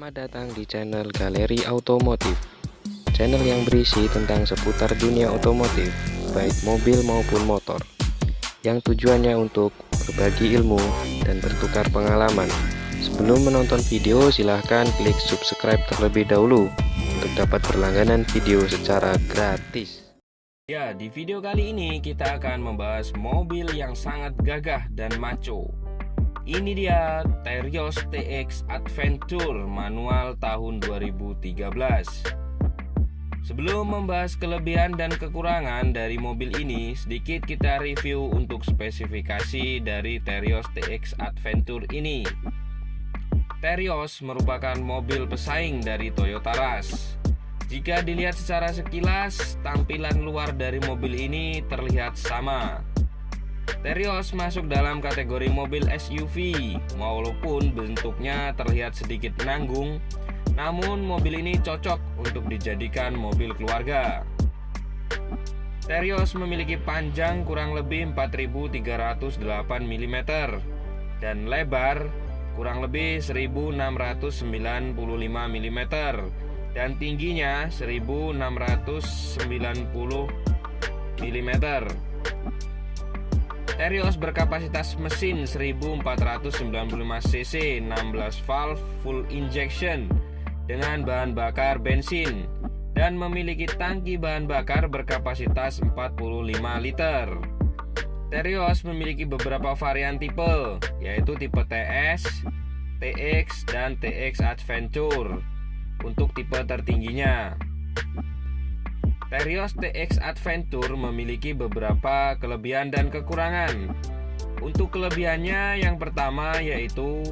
Selamat datang di channel Galeri Automotif, channel yang berisi tentang seputar dunia otomotif, baik mobil maupun motor, yang tujuannya untuk berbagi ilmu dan bertukar pengalaman. Sebelum menonton video, silahkan klik subscribe terlebih dahulu untuk dapat berlangganan video secara gratis. Ya, di video kali ini kita akan membahas mobil yang sangat gagah dan maco. Ini dia Terios TX Adventure manual tahun 2013. Sebelum membahas kelebihan dan kekurangan dari mobil ini, sedikit kita review untuk spesifikasi dari Terios TX Adventure ini. Terios merupakan mobil pesaing dari Toyota Rush. Jika dilihat secara sekilas, tampilan luar dari mobil ini terlihat sama. Terios masuk dalam kategori mobil SUV, walaupun bentuknya terlihat sedikit menanggung, namun mobil ini cocok untuk dijadikan mobil keluarga. Terios memiliki panjang kurang lebih 4.308 mm dan lebar kurang lebih 1.695 mm dan tingginya 1.690 mm. Terios berkapasitas mesin 1495 cc 16 valve full injection dengan bahan bakar bensin dan memiliki tangki bahan bakar berkapasitas 45 liter. Terios memiliki beberapa varian tipe, yaitu tipe TS, TX, dan TX Adventure untuk tipe tertingginya. Terios TX Adventure memiliki beberapa kelebihan dan kekurangan. Untuk kelebihannya, yang pertama yaitu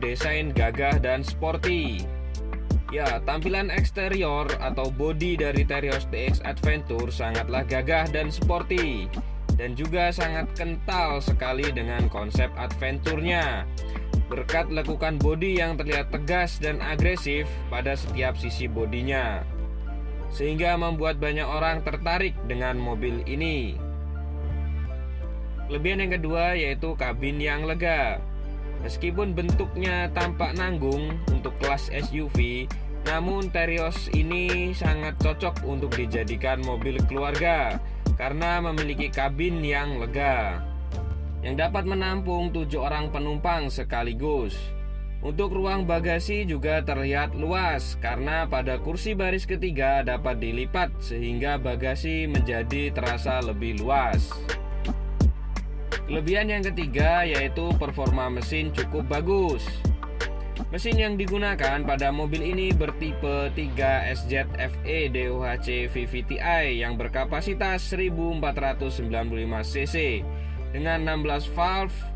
desain gagah dan sporty. Ya, tampilan eksterior atau bodi dari Terios TX Adventure sangatlah gagah dan sporty, dan juga sangat kental sekali dengan konsep adventure-nya. Berkat lekukan bodi yang terlihat tegas dan agresif pada setiap sisi bodinya, sehingga membuat banyak orang tertarik dengan mobil ini. Kelebihan yang kedua yaitu kabin yang lega. Meskipun bentuknya tampak nanggung untuk kelas SUV, namun Terios ini sangat cocok untuk dijadikan mobil keluarga karena memiliki kabin yang lega yang dapat menampung 7 orang penumpang sekaligus. Untuk ruang bagasi juga terlihat luas karena pada kursi baris ketiga dapat dilipat sehingga bagasi menjadi terasa lebih luas. Kelebihan yang ketiga yaitu performa mesin cukup bagus. Mesin yang digunakan pada mobil ini bertipe 3SZ-FE DOHC VVTi yang berkapasitas 1495 cc dengan 16 valve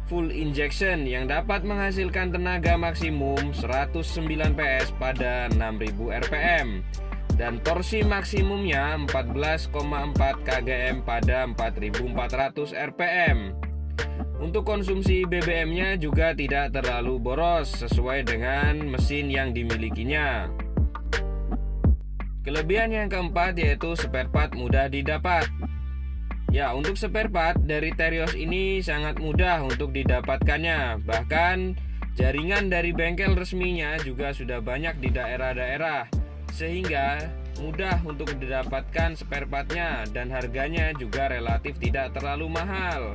full injection yang dapat menghasilkan tenaga maksimum 109 PS pada 6000 rpm dan torsi maksimumnya 14,4 kgm pada 4400 rpm. Untuk konsumsi BBM-nya juga tidak terlalu boros sesuai dengan mesin yang dimilikinya. Kelebihan yang keempat yaitu spare part mudah didapat. Ya, untuk spare part dari Terios ini sangat mudah untuk didapatkannya. Bahkan jaringan dari bengkel resminya juga sudah banyak di daerah-daerah, sehingga mudah untuk didapatkan spare partnya dan harganya juga relatif tidak terlalu mahal.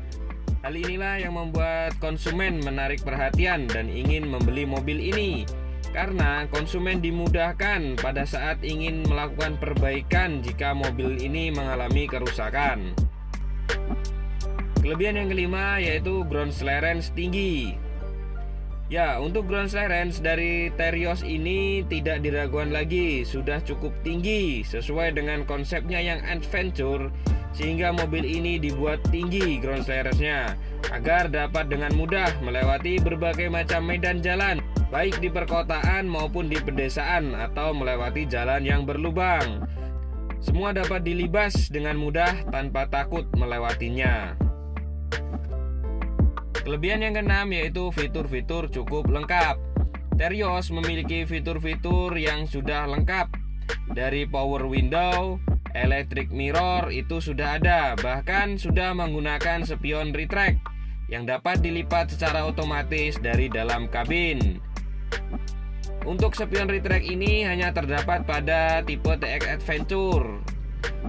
Hal inilah yang membuat konsumen menarik perhatian dan ingin membeli mobil ini, karena konsumen dimudahkan pada saat ingin melakukan perbaikan jika mobil ini mengalami kerusakan. Kelebihan yang kelima yaitu ground clearance tinggi. Ya, untuk ground clearance dari Terios ini tidak diragukan lagi, sudah cukup tinggi sesuai dengan konsepnya yang adventure, sehingga mobil ini dibuat tinggi ground clearance-nya agar dapat dengan mudah melewati berbagai macam medan jalan, baik di perkotaan maupun di pedesaan atau melewati jalan yang berlubang. Semua dapat dilibas dengan mudah tanpa takut melewatinya. Kelebihan yang keenam yaitu fitur-fitur cukup lengkap. Terios memiliki fitur-fitur yang sudah lengkap. Dari power window, electric mirror itu sudah ada, bahkan sudah menggunakan spion retract yang dapat dilipat secara otomatis dari dalam kabin. Untuk spion retract ini hanya terdapat pada tipe TX Adventure.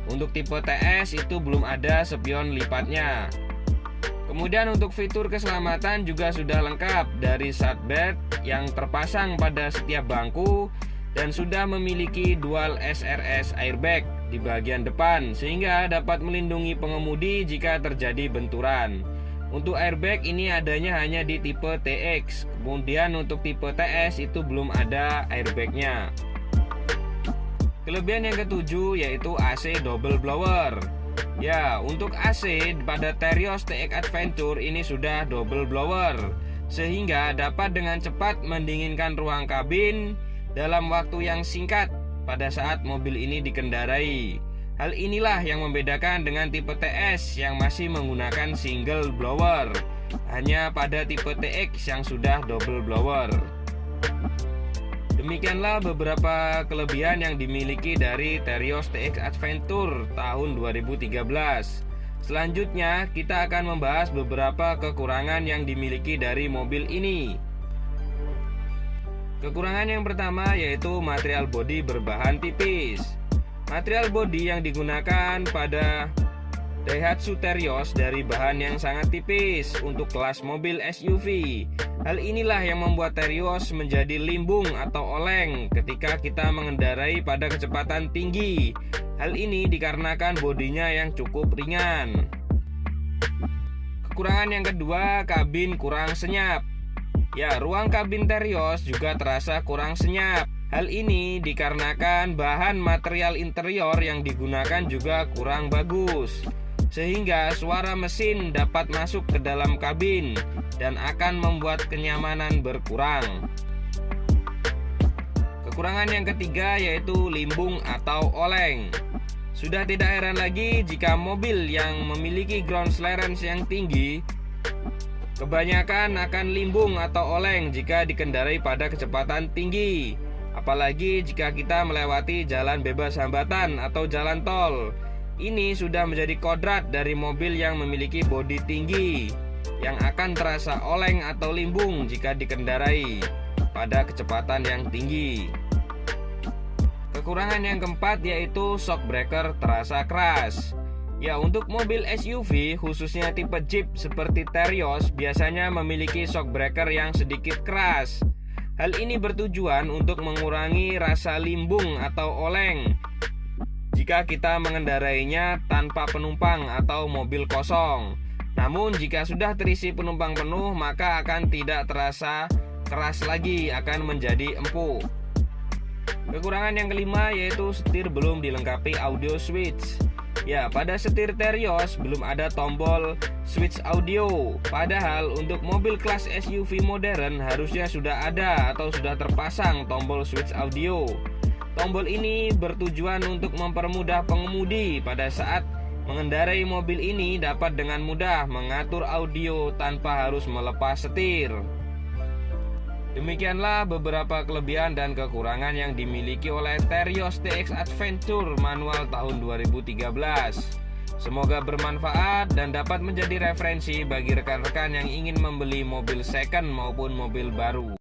Untuk tipe TS itu belum ada spion lipatnya. Kemudian untuk fitur keselamatan juga sudah lengkap dari seatbelt yang terpasang pada setiap bangku dan sudah memiliki dual SRS airbag di bagian depan sehingga dapat melindungi pengemudi jika terjadi benturan. Untuk airbag ini adanya hanya di tipe TX, kemudian untuk tipe TS itu belum ada airbagnya. Kelebihan yang ketujuh yaitu AC double blower. Ya, untuk AC pada Terios TX Adventure ini sudah double blower, sehingga dapat dengan cepat mendinginkan ruang kabin dalam waktu yang singkat pada saat mobil ini dikendarai. Hal inilah yang membedakan dengan tipe TS yang masih menggunakan single blower, hanya pada tipe TX yang sudah double blower. Demikianlah beberapa kelebihan yang dimiliki dari Terios TX Adventure tahun 2013. Selanjutnya kita akan membahas beberapa kekurangan yang dimiliki dari mobil ini. Kekurangan yang pertama yaitu material bodi berbahan tipis. Material bodi yang digunakan pada Daihatsu Terios dari bahan yang sangat tipis untuk kelas mobil SUV. Hal inilah yang membuat Terios menjadi limbung atau oleng ketika kita mengendarai pada kecepatan tinggi. Hal ini dikarenakan bodinya yang cukup ringan. Kekurangan yang kedua, kabin kurang senyap. Ya, ruang kabin Terios juga terasa kurang senyap. Hal ini dikarenakan bahan material interior yang digunakan juga kurang bagus, sehingga suara mesin dapat masuk ke dalam kabin dan akan membuat kenyamanan berkurang. Kekurangan yang ketiga yaitu limbung atau oleng. Sudah tidak heran lagi jika mobil yang memiliki ground clearance yang tinggi kebanyakan akan limbung atau oleng jika dikendarai pada kecepatan tinggi. Apalagi jika kita melewati jalan bebas hambatan atau jalan tol. Ini sudah menjadi kodrat dari mobil yang memiliki bodi tinggi yang akan terasa oleng atau limbung jika dikendarai pada kecepatan yang tinggi. Kekurangan yang keempat yaitu shock breaker terasa keras. Ya, untuk mobil SUV khususnya tipe Jeep seperti Terios biasanya memiliki shock breaker yang sedikit keras. Hal ini bertujuan untuk mengurangi rasa limbung atau oleng jika kita mengendarainya tanpa penumpang atau mobil kosong. Namun jika sudah terisi penumpang penuh maka akan tidak terasa keras lagi, akan menjadi empuk. Kekurangan yang kelima yaitu setir belum dilengkapi audio switch. Ya, pada setir Terios belum ada tombol switch audio. Padahal untuk mobil kelas SUV modern harusnya sudah ada atau sudah terpasang tombol switch audio. Tombol ini bertujuan untuk mempermudah pengemudi pada saat mengendarai mobil ini dapat dengan mudah mengatur audio tanpa harus melepas setir. Demikianlah beberapa kelebihan dan kekurangan yang dimiliki oleh Terios TX Adventure manual tahun 2013. Semoga bermanfaat dan dapat menjadi referensi bagi rekan-rekan yang ingin membeli mobil second maupun mobil baru.